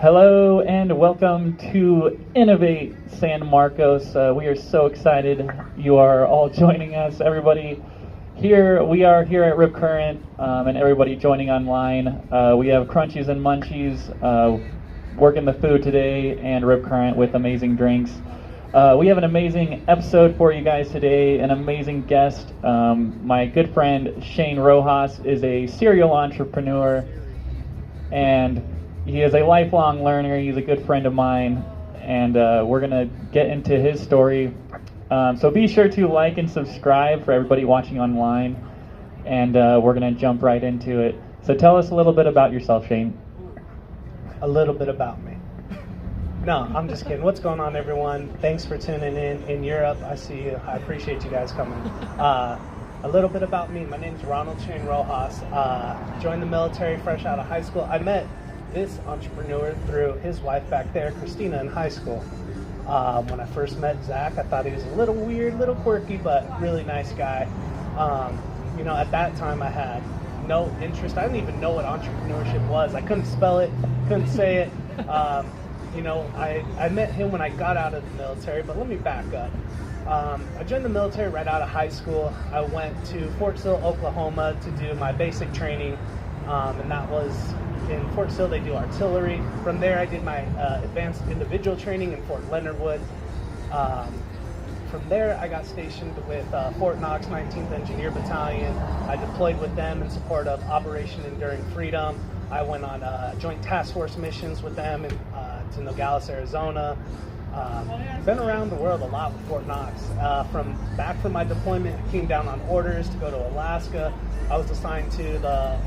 Hello and welcome to Innovate San Marcos. We are so excited you are all joining us. Everybody we are here at Rip Current, and everybody joining online. We have Crunchies and Munchies working the food today, and Rip Current with amazing drinks. We have an amazing episode for you guys today, an amazing guest. My good friend Shane Rojas is a serial entrepreneur, and he is a lifelong learner. He's a good friend of mine, and we're going to get into his story. So be sure to like and subscribe for everybody watching online, and we're going to jump right into it. So tell us a little bit about yourself, Shane. A little bit about me. No, I'm just kidding. What's going on, everyone? Thanks for tuning in Europe. I see you. I appreciate you guys coming. A little bit about me. My name's Ronald Shane Rojas. Joined the military fresh out of high school. I met this entrepreneur through his wife back there, Christina, in high school. When I first met Zach, I thought he was a little weird, little quirky, but really nice guy. At that time I had no interest. I didn't even know what entrepreneurship was. I couldn't spell it, couldn't say it. I met him when I got out of the military, but let me back up. I joined the military right out of high school. I went to Fort Sill, Oklahoma to do my basic training, and that was in Fort Sill. They do artillery. From there, I did my advanced individual training in Fort Leonard Wood. From there, I got stationed with Fort Knox 19th Engineer Battalion. I deployed with them in support of Operation Enduring Freedom. I went on joint task force missions with them to Nogales, Arizona. Been around the world a lot with Fort Knox. Back from my deployment, I came down on orders to go to Alaska. I was assigned to the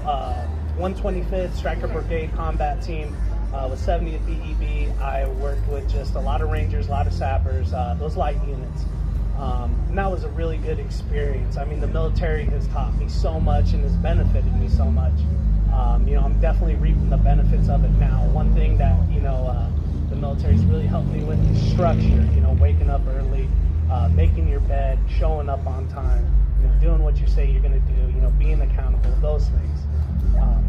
125th Stryker Brigade Combat Team with 70th BEB. I worked with just a lot of Rangers, a lot of sappers, those light units. And that was a really good experience. I mean, the military has taught me so much and has benefited me so much. I'm definitely reaping the benefits of it now. One thing that, the military's really helped me with is structure, waking up early, making your bed, showing up on time, doing what you say you're going to do, being accountable, those things.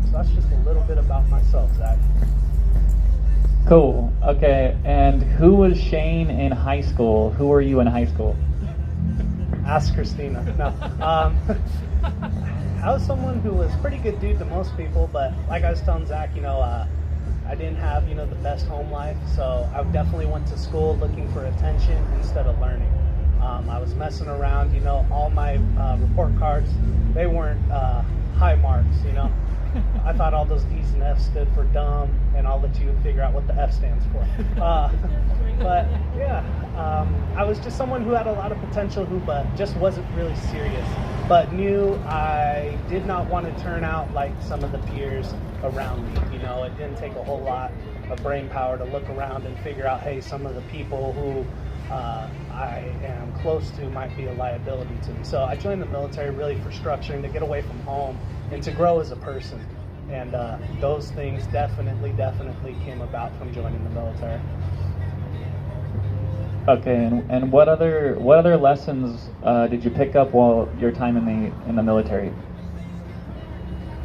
So that's just a little bit about myself, Zach. Cool. Okay. And who was Shane in high school? Who were you in high school? Ask Christina. No. I was someone who was a pretty good dude to most people, but like I was telling Zach, I didn't have, the best home life, so I definitely went to school looking for attention instead of learning. I was messing around, all my report cards, they weren't high marks, I thought all those D's and F's stood for dumb, and I'll let you figure out what the F stands for. But yeah, I was just someone who had a lot of potential, but just wasn't really serious. But knew I did not want to turn out like some of the peers around me. It didn't take a whole lot of brain power to look around and figure out, hey, some of the people who I am close to might be a liability to me. So I joined the military really for structuring, to get away from home and to grow as a person. And those things definitely came about from joining the military. Okay, and what other lessons did you pick up while your time in the military?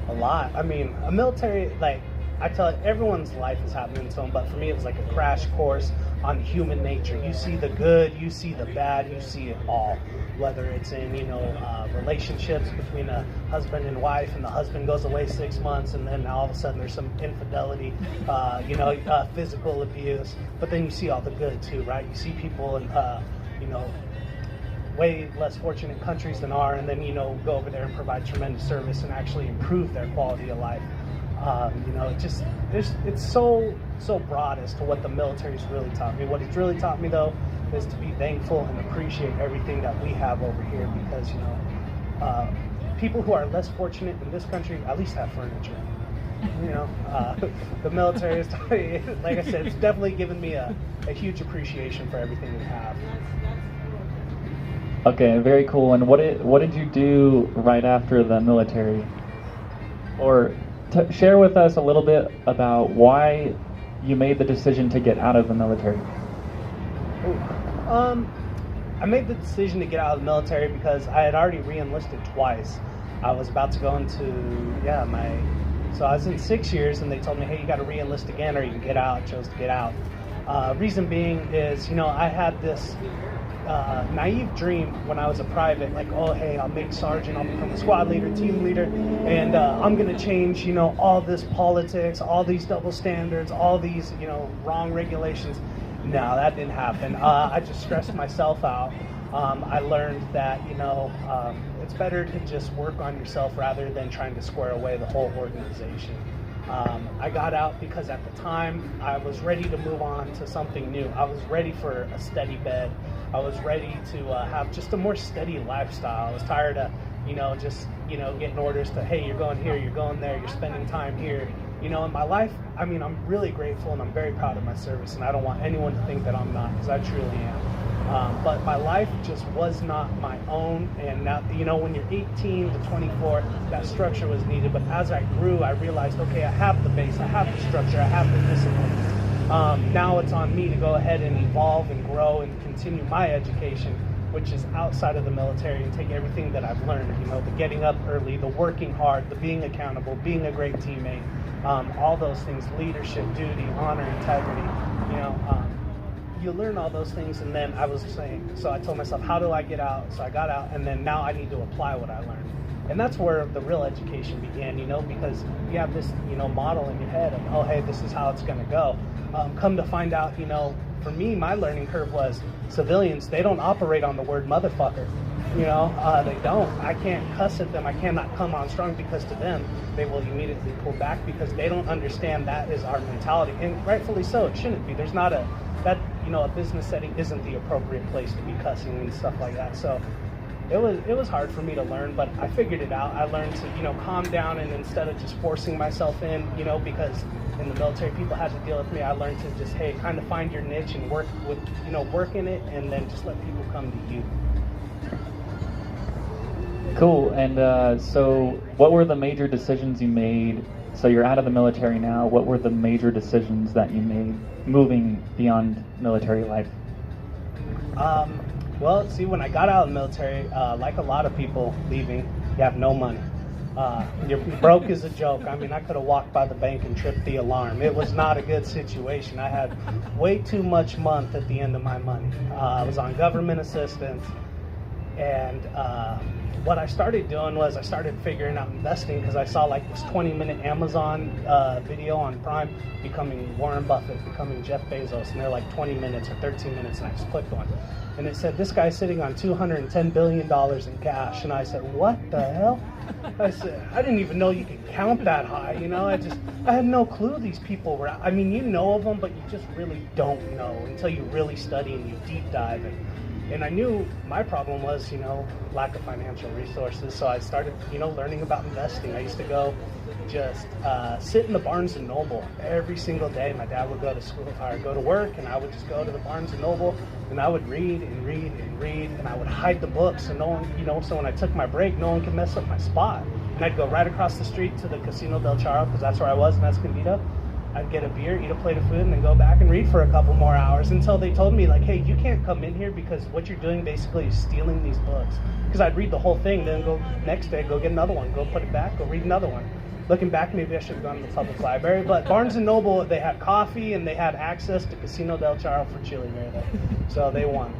A lot. I mean, a military, like I tell you, everyone's life is happening to them, but for me it was like a crash course on human nature. You see the good, you see the bad, you see it all. Whether it's in, relationships between a husband and wife, and the husband goes away 6 months, and then all of a sudden there's some infidelity, physical abuse. But then you see all the good too, right? You see people in, way less fortunate countries than ours, and then, go over there and provide tremendous service and actually improve their quality of life. It's so broad as to what the military's really taught me. What it's really taught me, though, is to be thankful and appreciate everything that we have over here, because people who are less fortunate in this country at least have furniture. The military is, like I said, it's definitely given me a huge appreciation for everything we have. Okay, very cool. And what did you do right after the military? Or share with us a little bit about why you made the decision to get out of the military. I made the decision to get out of the military because I had already re-enlisted twice. I was about to go into my So I was in 6 years, and they told me, hey, you got to re-enlist again or you can get out. I chose to get out. Reason being is, I had this naive dream when I was a private, like, oh, hey, I'll make sergeant, I'll become a squad leader, team leader, and I'm going to change, all this politics, all these double standards, all these, wrong regulations. No, that didn't happen. I just stressed myself out. I learned that, it's better to just work on yourself rather than trying to square away the whole organization. I got out because at the time I was ready to move on to something new. I was ready for a steady bed. I was ready to have just a more steady lifestyle. I was tired of, getting orders to, hey, you're going here, you're going there, you're spending time here. In my life, I'm really grateful and I'm very proud of my service, and I don't want anyone to think that I'm not, because I truly am. But my life just was not my own, and now, when you're 18 to 24, that structure was needed. But as I grew, I realized, okay, I have the base, I have the structure, I have the discipline. Now it's on me to go ahead and evolve and grow and continue my education, which is outside of the military, and take everything that I've learned, the getting up early, the working hard, the being accountable, being a great teammate, all those things, leadership, duty, honor, integrity, you learn all those things. And then I was saying, so I told myself, how do I get out? So I got out, and then now I need to apply what I learned. And that's where the real education began, because you have this, model in your head of, oh, hey, this is how it's going to go. Come to find out, for me, my learning curve was civilians, they don't operate on the word motherfucker. They don't. I can't cuss at them. I cannot come on strong, because to them, they will immediately pull back, because they don't understand that is our mentality. And rightfully so, it shouldn't be. There's not a business setting isn't the appropriate place to be cussing and stuff like that. So it was hard for me to learn, but I figured it out. I learned to, calm down, and instead of just forcing myself in, because in the military people had to deal with me, I learned to just, hey, kind of find your niche and work in it, and then just let people come to you. Cool. And so what were the major decisions you made? So you're out of the military now. What were the major decisions that you made moving beyond military life? Well, see, when I got out of the military, like a lot of people leaving, you have no money. You're broke as a joke. I could have walked by the bank and tripped the alarm. It was not a good situation. I had way too much month at the end of my money. I was on government assistance, and what I started doing was I started figuring out investing, because I saw this 20-minute Amazon video on Prime, becoming Warren Buffett, becoming Jeff Bezos, and they're like 20 minutes or 13 minutes, and I just clicked on it. And it said, this guy's sitting on $210 billion in cash. And I said, what the hell? I said, I didn't even know you could count that high, I had no clue these people were, you know of them, but you just really don't know until you really study and you deep dive. And I knew my problem was, lack of financial resources. So I started, learning about investing. I used to go just sit in the Barnes and Noble every single day. My dad would go to school or go to work, and I would just go to the Barnes and Noble, and I would read and read and read, and I would hide the books, so no one, so when I took my break, no one could mess up my spot. And I'd go right across the street to the Casino del Charro, because that's where I was in Escondido. I'd get a beer, eat a plate of food, and then go back and read for a couple more hours, until they told me, hey, you can't come in here, because what you're doing basically is stealing these books. Because I'd read the whole thing, then go next day, go get another one, go put it back, go read another one. Looking back, maybe I should have gone to the public library, but Barnes & Noble, they had coffee, and they had access to Casino del Charro for chili verde, so they won.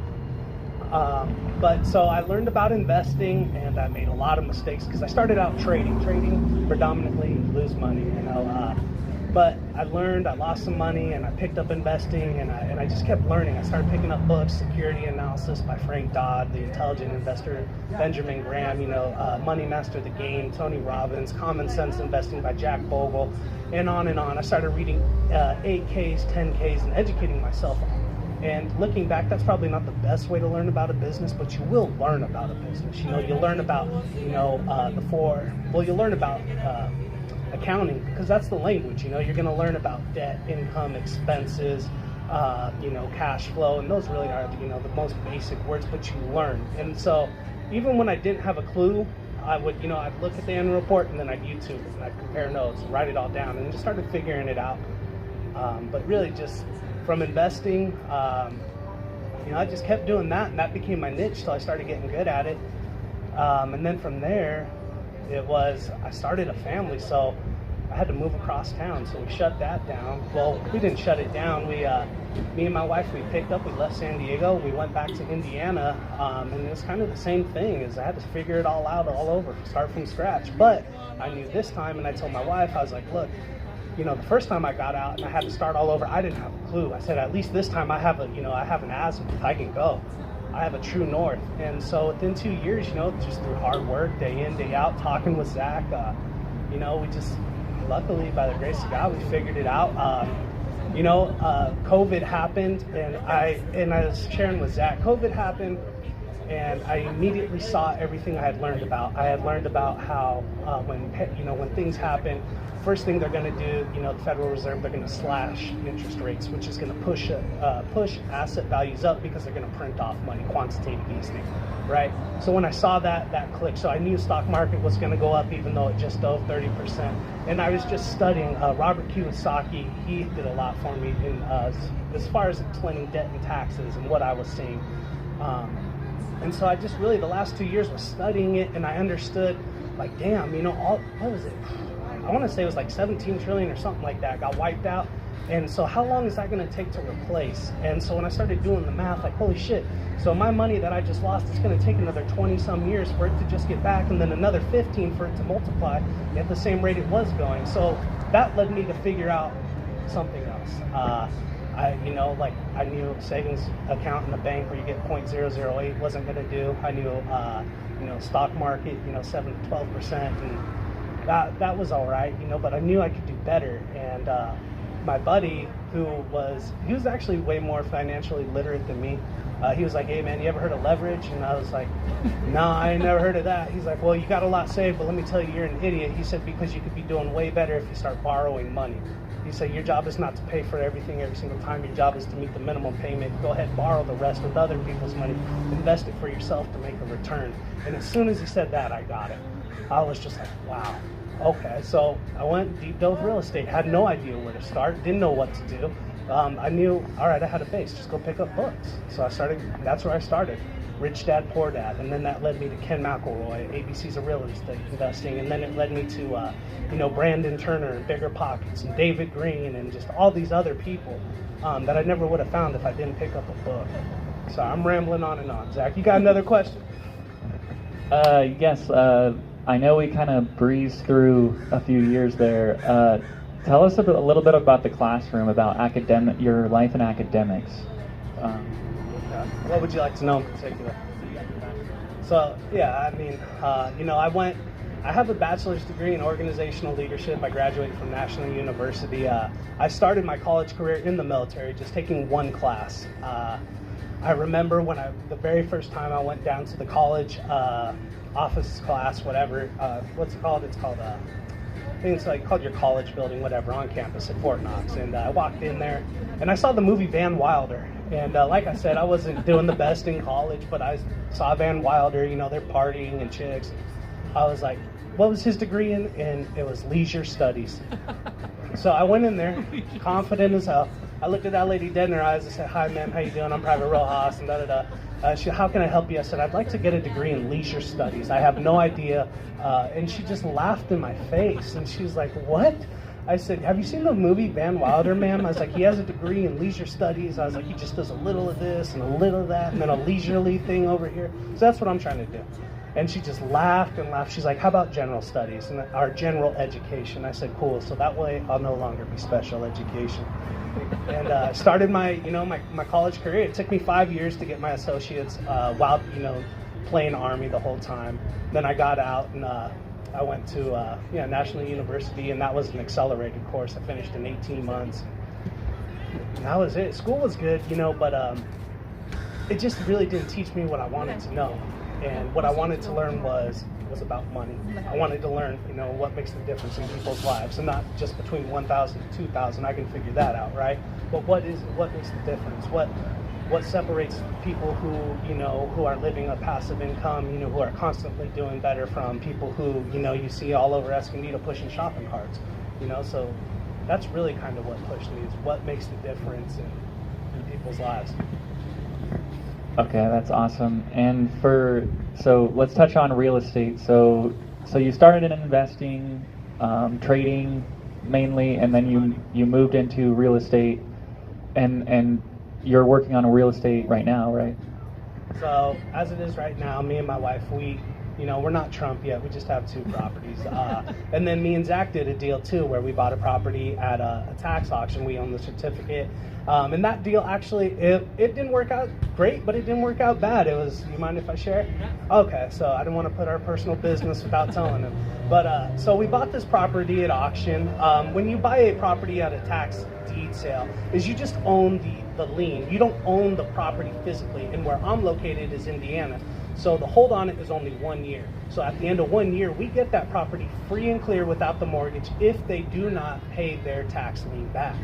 So I learned about investing, and I made a lot of mistakes, because I started out trading predominantly, lose money, but I learned, I lost some money, and I picked up investing, and I just kept learning. I started picking up books, Security Analysis by Frank Dodd, The Intelligent Investor, Benjamin Graham, Money Master the Game, Tony Robbins, Common Sense Investing by Jack Bogle, and on and on. I started reading 8Ks, 10Ks, and educating myself. And looking back, that's probably not the best way to learn about a business, but you will learn about a business. You'll learn about, you'll learn about accounting, because that's the language. You're going to learn about debt, income, expenses, cash flow, and those really are the most basic words, but you learn. And so even when I didn't have a clue, I would I'd look at the annual report, and then I'd YouTube it, and I'd compare notes, write it all down, and just started figuring it out. But really just from investing, I just kept doing that, and that became my niche till I started getting good at it. And then from there, I started a family. So I had to move across town, so we shut that down. Well, we didn't shut it down. Me and my wife, we picked up, we left San Diego, we went back to Indiana, and it was kind of the same thing, as I had to figure it all out all over, start from scratch. But I knew this time, and I told my wife, I was like, look, you know, the first time I got out and I had to start all over, I didn't have a clue. I said, at least this time I have I have an azimuth, I can go. I have a true north. And so within 2 years, you know, just through hard work, day in, day out, talking with Zach, you know, we just, luckily, by the grace of God, we figured it out. COVID happened, and I was sharing with Zach, COVID happened, and I immediately saw everything I had learned about. I had learned about how when things happen, first thing they're going to do, you know, the Federal Reserve, they're going to slash interest rates, which is going to push asset values up because they're going to print off money, quantitative easing, right? So when I saw that click, so I knew the stock market was going to go up even though it just dove 30%. And I was just studying Robert Kiyosaki. He did a lot for me in as far as explaining debt and taxes and what I was seeing. And so I just really, the last 2 years was studying it, and I understood, like, damn, you know, what was it? I want to say it was like 17 trillion or something like that got wiped out. And so how long is that going to take to replace? And so when I started doing the math, like, holy shit. So my money that I just lost, it's going to take another 20 some years for it to just get back, and then another 15 for it to multiply at the same rate it was going. So that led me to figure out something else. I knew savings account in the bank where you get 0.008 wasn't going to do. I knew, stock market, 7 to 12%, and that was all right, but I knew I could do better. And my buddy, he was actually way more financially literate than me. He was like, hey man, you ever heard of leverage? And I was like, no, I ain't never heard of that. He's like, well, you got a lot saved, but let me tell you, you're an idiot. He said, because you could be doing way better if you start borrowing money. He said, your job is not to pay for everything every single time. Your job is to meet the minimum payment. Go ahead, borrow the rest with other people's money. Invest it for yourself to make a return. And as soon as he said that, I got it. I was just like, wow. Okay, so I went deep dove real estate. Had no idea where to start. Didn't know what to do. I knew, all right, I had a base. Just go pick up books. So that's where I started. Rich Dad, Poor Dad. And then that led me to Ken McElroy, ABC's of Real Estate Investing. And then it led me to, Brandon Turner and Bigger Pockets and David Green and just all these other people that I never would have found if I didn't pick up a book. So I'm rambling on and on. Zach, you got another question? Yes. I know we kind of breezed through a few years there. Tell us a little bit about the classroom, about your life in academics. What would you like to know in particular? So, yeah, I have a bachelor's degree in organizational leadership. I graduated from National University. I started my college career in the military, just taking one class. I remember the very first time I went down to the college office class, whatever. What's it called? It's called, I think it's called your college building, whatever, on campus at Fort Knox. And I walked in there, and I saw the movie Van Wilder. And like I said, I wasn't doing the best in college, but I saw Van Wilder, they're partying and chicks. I was like, what was his degree in? And it was leisure studies. So I went in there, confident as hell. I looked at that lady dead in her eyes and said, hi, ma'am, how you doing? I'm Private Rojas, and da-da-da. She said, how can I help you? I said, I'd like to get a degree in leisure studies. I have no idea. And she just laughed in my face. And she was like, what? I said, have you seen the movie Van Wilder, ma'am? I was like, he has a degree in leisure studies. I was like, he just does a little of this and a little of that and then a leisurely thing over here. So that's what I'm trying to do. And she just laughed and laughed. She's like, how about general studies and our general education? I said, cool. So that way I'll no longer be special education. And started my college career. It took me 5 years to get my associates while, playing Army the whole time. Then I got out and I went to National University, and that was an accelerated course. I finished in 18 months. And that was it. School was good, but it just really didn't teach me what I wanted to know. And what I wanted to learn was about money. I wanted to learn, what makes the difference in people's lives, and not just between 1,000 to 2,000. I can figure that out, right? But what makes the difference? What separates people who are living a passive income, who are constantly doing better from people who, you see all over Escondido pushing shopping carts, so that's really kind of what pushed me, is what makes the difference in people's lives. Okay, that's awesome. And so let's touch on real estate. So you started in investing, trading. mainly, and then you moved into real estate, and you're working on real estate right now, right? So as it is right now, me and my wife, we're not Trump yet. We just have 2 properties. And then me and Zach did a deal too, where we bought a property at a tax auction. We own the certificate. And that deal actually, it didn't work out great, but it didn't work out bad. You mind if I share? Okay, so I didn't want to put our personal business without telling them. But so we bought this property at auction. When you buy a property at a tax deed sale, is you just own the lien. You don't own the property physically. And where I'm located is Indiana. So the hold on it is only 1 year. So at the end of 1 year, we get that property free and clear without the mortgage if they do not pay their tax lien back.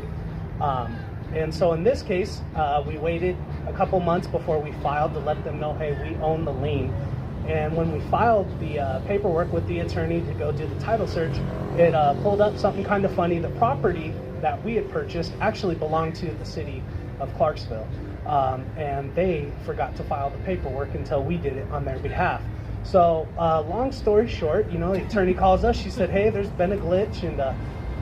And so in this case, we waited a couple months before we filed to let them know, hey, we own the lien. And when we filed the paperwork with the attorney to go do the title search, it pulled up something kind of funny. The property that we had purchased actually belonged to the city of Clarksville. And they forgot to file the paperwork until we did it on their behalf. So long story short, the attorney calls us. She said, hey, there's been a glitch. And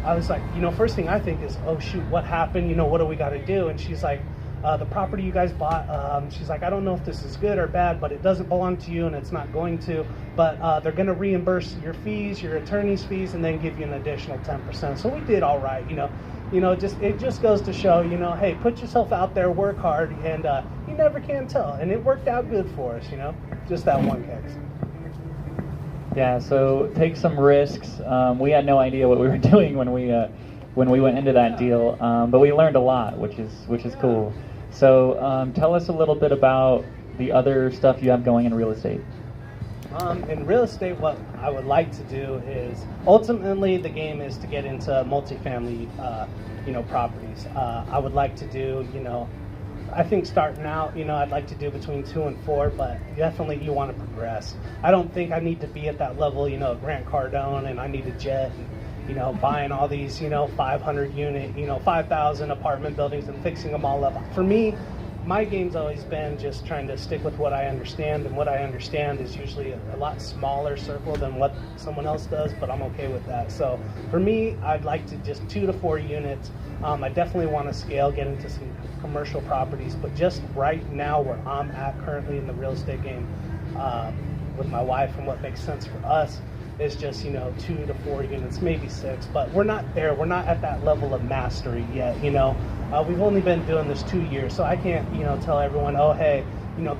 I was like, first thing I think is, oh, shoot, what happened? What do we got to do? And she's like, the property you guys bought, she's like, I don't know if this is good or bad, but it doesn't belong to you and it's not going to. But they're going to reimburse your fees, your attorney's fees, and then give you an additional 10%. So we did all right, it just goes to show, hey, put yourself out there, work hard, and you never can tell. And it worked out good for us, just that one case. Yeah, so take some risks. We had no idea what we were doing when we went into that deal, but we learned a lot, which is cool. So tell us a little bit about the other stuff you have going in real estate. In real estate, what I would like to do is, ultimately the game is to get into multifamily, properties. I would like to do, I think starting out, I'd like to do between 2 and 4, but definitely you want to progress. I don't think I need to be at that level, Grant Cardone, and I need a jet, and, buying all these, 500 unit, 5,000 apartment buildings and fixing them all up. For me, my game's always been just trying to stick with what I understand, and what I understand is usually a lot smaller circle than what someone else does, but I'm okay with that. So for me, I'd like to just 2 to 4 units. I definitely want to scale, get into some commercial properties, but just right now where I'm at currently in the real estate game with my wife, and what makes sense for us is just 2 to 4 units, maybe 6, but we're not there. We're not at that level of mastery yet. We've only been doing this 2 years, so I can't tell everyone, oh hey,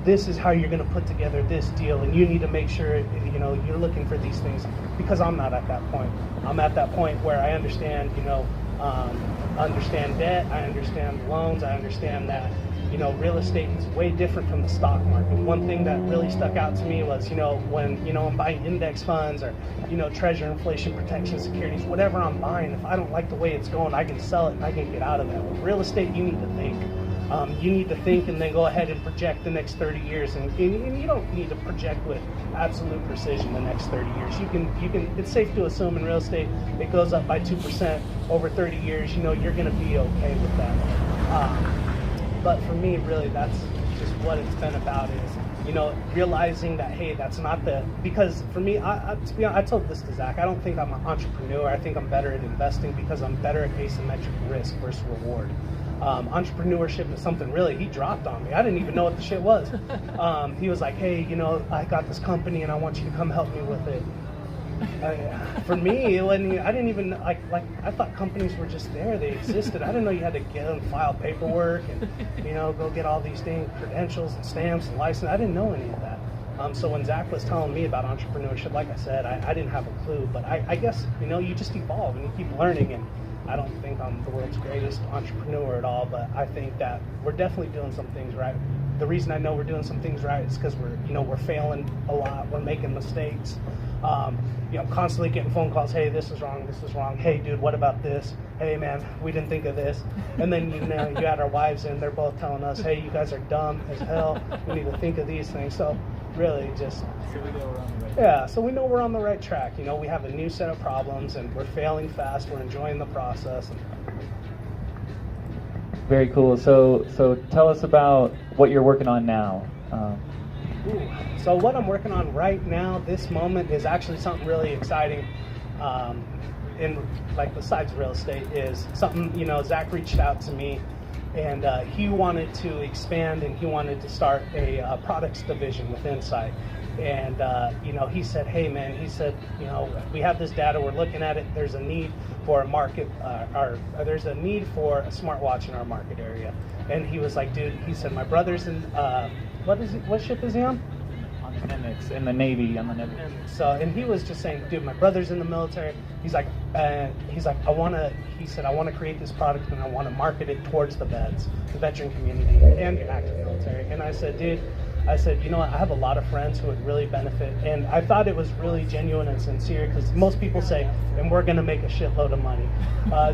this is how you're going to put together this deal, and you need to make sure you're looking for these things, because I'm not at that point. I'm at that point where I understand understand debt, I understand loans, I understand that real estate is way different from the stock market. One thing that really stuck out to me was, when, I'm buying index funds or, treasury inflation protection securities, whatever I'm buying, if I don't like the way it's going, I can sell it and I can get out of that. With real estate, you need to think. You need to think and then go ahead and project the next 30 years. And you don't need to project with absolute precision the next 30 years. You can, it's safe to assume in real estate, it goes up by 2% over 30 years, you're going to be okay with that. But for me, really, that's just what it's been about is, realizing that, hey, that's not because for me, to be honest, I told this to Zach, I don't think I'm an entrepreneur. I think I'm better at investing because I'm better at asymmetric risk versus reward. Entrepreneurship is something really he dropped on me. I didn't even know what the shit was. He was like, hey, I got this company and I want you to come help me with it. For me, I didn't even like I thought companies were just there, they existed. I didn't know you had to get and file paperwork and go get all these dang credentials and stamps and license. I didn't know any of that. So when Zach was telling me about entrepreneurship, like I said, I didn't have a clue, but I guess you just evolve and you keep learning. And I don't think I'm the world's greatest entrepreneur at all, but I think that we're definitely doing some things right. The reason I know we're doing some things right is because we're failing a lot, we're making mistakes. I'm constantly getting phone calls, hey, this is wrong, hey dude, what about this, hey man, we didn't think of this. And then you had our wives in, they're both telling us, hey, you guys are dumb as hell, we need to think of these things. So really just so we know we're on the right track. We have a new set of problems and we're failing fast, we're enjoying the process. Very cool. So tell us about what you're working on now. So what I'm working on right now, this moment, is actually something really exciting. in like besides real estate is something, Zach reached out to me, and he wanted to expand, and he wanted to start a products division with Insight. And he said, hey man, he said, we have this data, we're looking at it, there's a need for a market, there's a need for a smartwatch in our market area. And he was like, dude, he said, my brother's in what ship is he on? On the Nimitz, in the Navy, on the Nimitz. And he was just saying, dude, my brother's in the military. He's like, I want to create this product, and I want to market it towards the vets, the veteran community, and the active military. And I said, dude, I have a lot of friends who would really benefit. And I thought it was really genuine and sincere, because most people say, and we're going to make a shitload of money.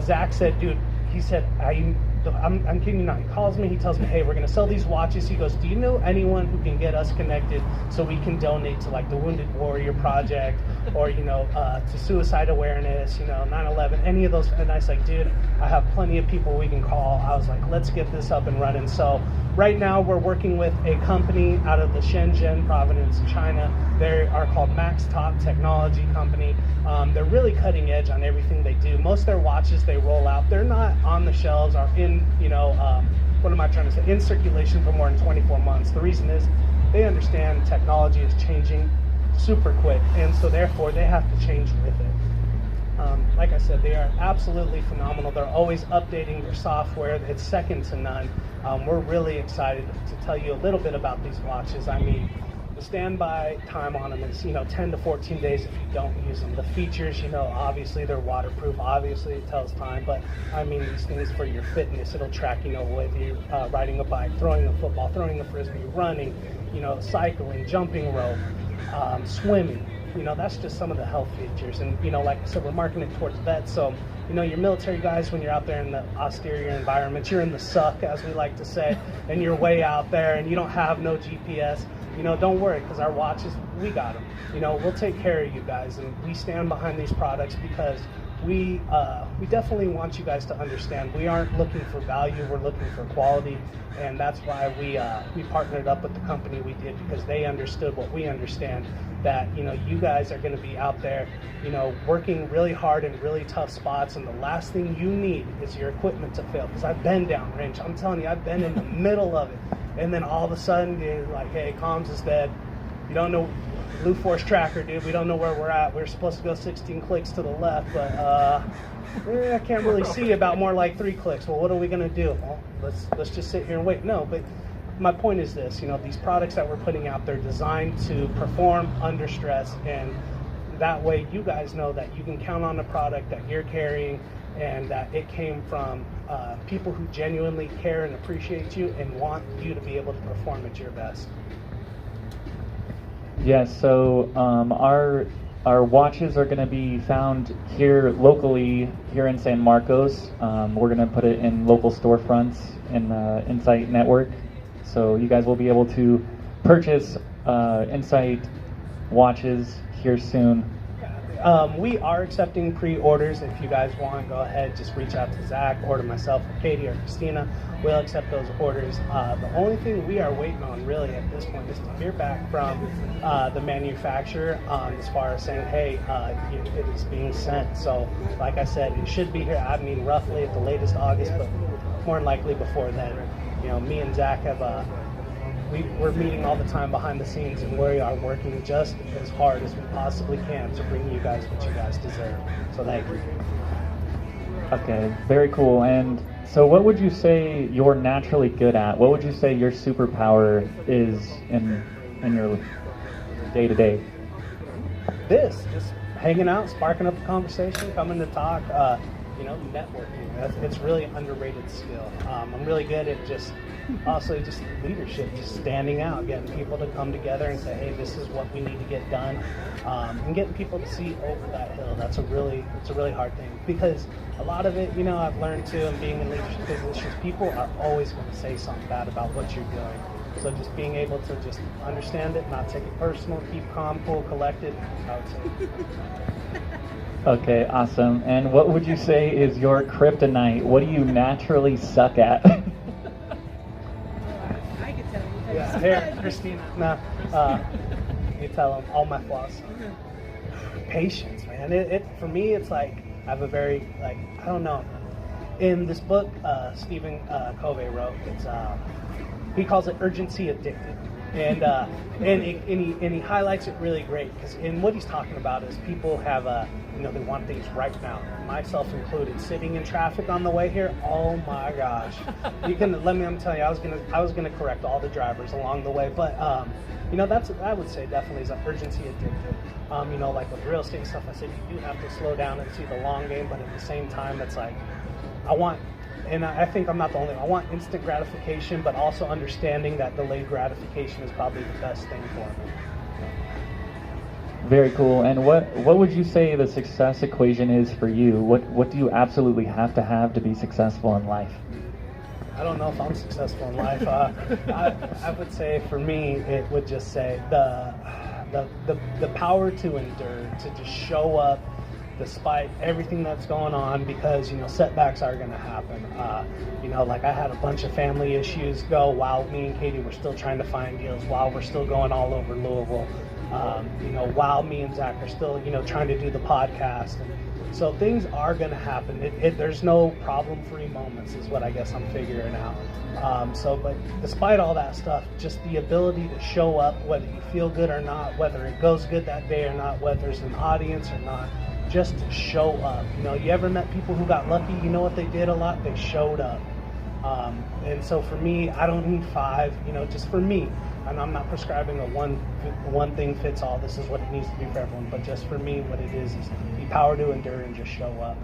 Zach said, dude, he said, I'm kidding you not. He calls me, he tells me, hey, we're going to sell these watches. He goes, do you know anyone who can get us connected so we can donate to like the Wounded Warrior Project, or, to suicide awareness, 9/11, any of those? And I was like, dude, I have plenty of people we can call. I was like, let's get this up and running. So right now we're working with a company out of the Shenzhen province, China. They are called Max Top Technology Company. They're really cutting edge on everything they do. Most of their watches they roll out, they're not on the shelves or in, in circulation for more than 24 months. The reason is they understand technology is changing super quick, and so therefore they have to change with it. Like I said, they are absolutely phenomenal. They're always updating their software. It's second to none. We're really excited to tell you a little bit about these watches. I mean, the standby time on them is 10 to 14 days if you don't use them. The features, obviously they're waterproof, obviously it tells time, but I mean, these things for your fitness, it'll track whether you're riding a bike, throwing a football, throwing a frisbee, running, cycling, jumping rope, swimming. That's just some of the health features. And like I said, we're marketing it towards vets. So your military guys, when you're out there in the austere environment, you're in the suck, as we like to say, and you're way out there and you don't have no GPS. Don't worry, because our watches, we got them. We'll take care of you guys, and we stand behind these products because we definitely want you guys to understand we aren't looking for value, we're looking for quality, and that's why we partnered up with the company we did, because they understood what we understand, that you guys are going to be out there working really hard in really tough spots, and the last thing you need is your equipment to fail, because I've been downrange. I'm telling you, I've been in the middle of it, and then all of a sudden you're like, hey, comms is dead. You don't know, Blue Force tracker, dude, we don't know where we're at. We're supposed to go 16 clicks to the left, but I can't really see about more like 3 clicks. Well, what are we going to do? Well, let's just sit here and wait. No, but my point is this, these products that we're putting out, they're designed to perform under stress, and that way you guys know that you can count on the product that you're carrying, and that it came from people who genuinely care and appreciate you and want you to be able to perform at your best. Yes, so our watches are going to be found here locally, here in San Marcos. We're going to put it in local storefronts in the Insight network. So you guys will be able to purchase Insight watches here soon. We are accepting pre-orders. If you guys want, go ahead, just reach out to Zach or to myself or Katie or Christina. We'll accept those orders. The only thing we are waiting on really at this point is to hear back from the manufacturer as far as saying, hey, it is being sent. So like I said, it should be here, I mean, roughly at the latest August, but more than likely before then. Me and Zach have we're meeting all the time behind the scenes, and we are working just as hard as we possibly can to bring you guys what you guys deserve. So thank you. Okay, very cool. And so what would you say you're naturally good at? What would you say your superpower is in your day-to-day? Just hanging out, sparking up a conversation, coming to talk, networking. It's really an underrated skill. I'm really good at just leadership, just standing out, getting people to come together and say, hey, this is what we need to get done, and getting people to see over that hill. It's a really hard thing, because a lot of it, I've learned too, and being in leadership positions, people are always going to say something bad about what you're doing. So just being able to just understand it, not take it personal, keep calm, cool, collected, I would say. Okay, awesome. And what would you say is your kryptonite? What do you naturally suck at? I could tell you. Yeah, here, Christina. No, you tell them all my flaws. Patience, man. For me, it's like have a very, like, I don't know. In this book, Stephen Covey wrote, he calls it urgency addicted. And he highlights it really great, because in what he's talking about is people have they want things right now, myself included. Sitting in traffic on the way here, oh my gosh, I'm telling you, I was gonna correct all the drivers along the way, but that's, I would say, definitely is an urgency addicted. Like with real estate and stuff, I said you do have to slow down and see the long game, but at the same time, it's like I think I'm not the only one. I want instant gratification, but also understanding that delayed gratification is probably the best thing for me. Very cool. And what would you say the success equation is for you? What do you absolutely have to be successful in life? I don't know if I'm successful in life. I would say for me, it would just say the power to endure, to just show up despite everything that's going on, because setbacks are going to happen. Like I had a bunch of family issues go while me and Katie were still trying to find deals, while we're still going all over Louisville, while me and Zach are still trying to do the podcast. And so things are going to happen. There's no problem-free moments is what I guess I'm figuring out. But despite all that stuff, just the ability to show up, whether you feel good or not, whether it goes good that day or not, whether there's an audience or not, just to show up. You ever met people who got lucky? You know what they did a lot? They showed up. And so for me, I don't need 5, just for me. And I'm not prescribing a one thing fits all. This is what it needs to be for everyone. But just for me, what it is the power to endure and just show up.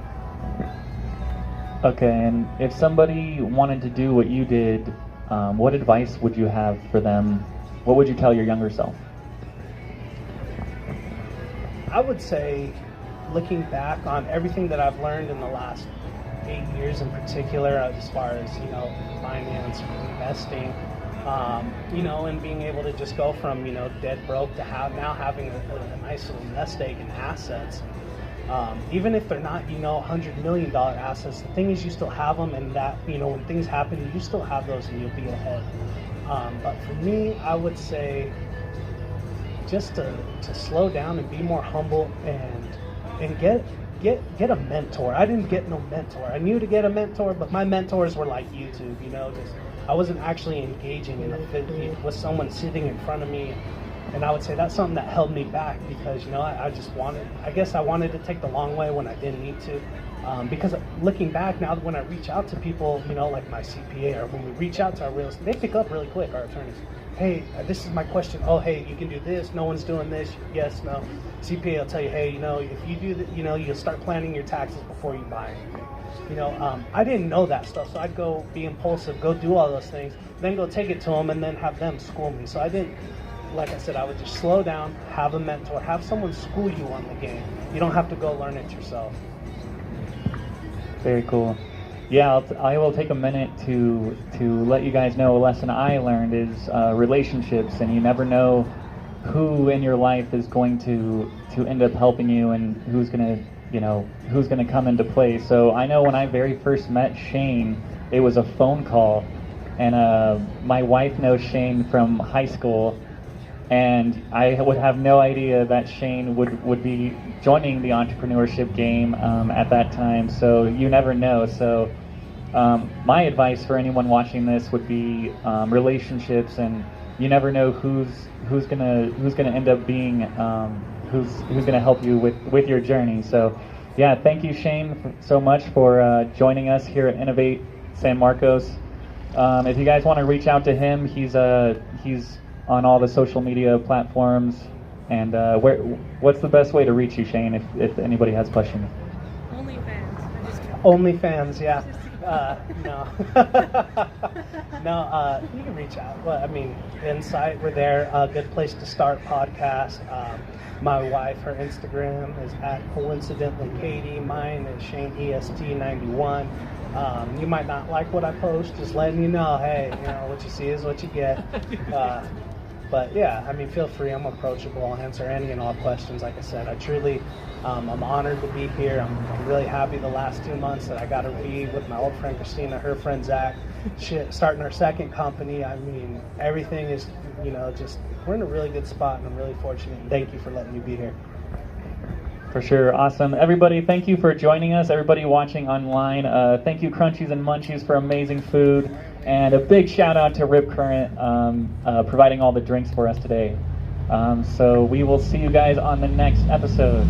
Okay, and if somebody wanted to do what you did, what advice would you have for them? What would you tell your younger self? I would say, looking back on everything that I've learned in the last 8 years in particular, as far as finance, investing, and being able to just go from dead broke to now having a nice little nest egg in assets. Even if they're not $100 million assets, the thing is you still have them, and that when things happen, you still have those and you'll be ahead. But for me, I would say just to slow down and be more humble and get a mentor. I didn't get no mentor. I knew to get a mentor, but my mentors were like YouTube, I wasn't actually engaging with someone sitting in front of me. And I would say that's something that held me back, because I guess I wanted to take the long way when I didn't need to. Because looking back now, when I reach out to people, like my CPA, or when we reach out to our real estate, they pick up really quick, our attorneys. Hey, this is my question. Oh, hey, you can do this. No one's doing this. Yes, no. CPA will tell you, hey, if you do that, you'll start planning your taxes before you buy anything. I didn't know that stuff, so I'd go be impulsive, go do all those things, then go take it to them, and then have them school me. So I didn't, like I said, I would just slow down, have a mentor, have someone school you on the game. You don't have to go learn it yourself. Very cool. Yeah, I will take a minute to let you guys know a lesson I learned is relationships, and you never know who in your life is going to end up helping you, and who's gonna come into play. So I know when I very first met Shane, it was a phone call, and my wife knows Shane from high school, and I would have no idea that Shane would be joining the entrepreneurship game at that time. So you never know. So my advice for anyone watching this would be relationships, and you never know who's gonna end up being who's gonna help you with your journey. So yeah, thank you, Shane, so much for joining us here at Innovate San Marcos. If you guys want to reach out to him, he's on all the social media platforms. And what's the best way to reach you, Shane, if anybody has questions? OnlyFans, yeah. No. No, you can reach out. Well, I mean, Insight, we're there. A good place to start podcast. My wife, her Instagram is @coincidentally_Katie. Mine is Shane EST91. You might not like what I post, just letting you know, hey, what you see is what you get. But yeah, I mean, feel free. I'm approachable. I'll answer any and all questions. Like I said, I truly, I'm honored to be here. I'm really happy the last 2 months that I got to be with my old friend Christina, her friend Zach, starting our second company. I mean, everything is, just, we're in a really good spot, and I'm really fortunate. And thank you for letting me be here. For sure. Awesome. Everybody, thank you for joining us. Everybody watching online, thank you Crunchies and Munchies for amazing food. And a big shout out to Rip Current providing all the drinks for us today. So we will see you guys on the next episode.